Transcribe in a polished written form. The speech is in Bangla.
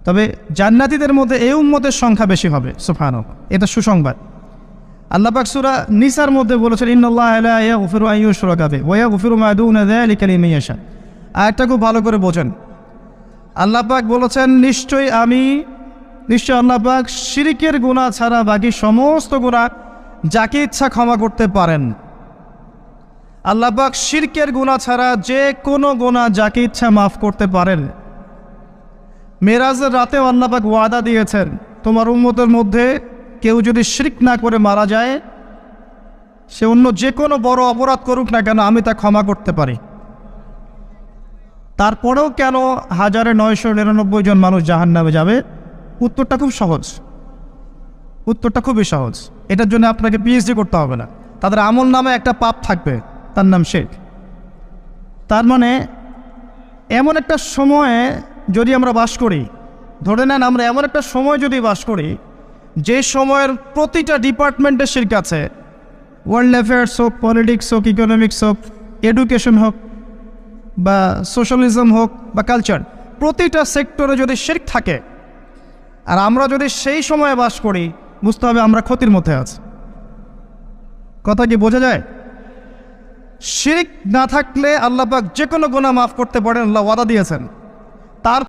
তবে জান্নাতীদের মধ্যে এই উম্মতের সংখ্যা বেশি হবে, সুবহানাল্লাহ, এটা সুসংবাদ। আল্লাহ পাক সূরা নিসার মধ্যে বলেছেন, ইন্নাল্লাহা লা ইয়াগফিরু আন ইউশরাকা বিহি ওয়া ইয়াগফিরু মা দুনা যালিকা লিমান ইয়াশা। আয়াতটা খুব ভালো করে বোঝেন। আল্লাহ পাক বলেছেন, নিশ্চয় আল্লাহ পাক শিরকের গুনাহ ছাড়া বাকি সমস্ত গুনাহ যাকে ইচ্ছা ক্ষমা করতে পারেন। আল্লাহ পাক শিরকের গুনাহ ছাড়া যে কোনো গুনাহ যাকে ইচ্ছা মাফ করতে পারেন। মেরাজের রাতেও আল্লাহ পাক ওয়াদা দিয়েছেন, তোমার উম্মতের মধ্যে কেউ যদি শিরক না করে মারা যায়, সে অন্য যে কোনো বড় অপরাধ করুক না কেন, আমি তা ক্ষমা করতে পারি। তারপরেও কেন 1999 জন মানুষ জাহান্নামে যাবে? উত্তরটা খুব সহজ, উত্তরটা খুবই সহজ। এটার জন্য আপনাকে পিএইচডি করতে হবে না। তাদের আমল নামে একটা পাপ থাকবে, তার নাম শিরক। তার মানে এমন একটা সময়ে যদি আমরা বাস করি, ধরে নেন আমরা এমন একটা সময় যদি বাস করি যে সময়ের প্রতিটা ডিপার্টমেন্টে শিরক আছে, ওয়ার্ল্ড অ্যাফেয়ার্স হোক, পলিটিক্স হোক, ইকোনমিক্স হোক, এডুকেশন হোক, বা সোশ্যালিজম হোক, বা কালচার, প্রতিটা সেক্টরে যদি শিরক থাকে, আর আমরা যদি সেই সময়ে বাস করি, বুঝতে হবে আমরা ক্ষতির মধ্যে আছি। কথা কি বোঝা যায়? শিরক না থাকলে আল্লাহ পাক যে কোনো গুনাহ মাফ করতে পারেন, আল্লাহ ওয়াদা দিয়েছেন। তার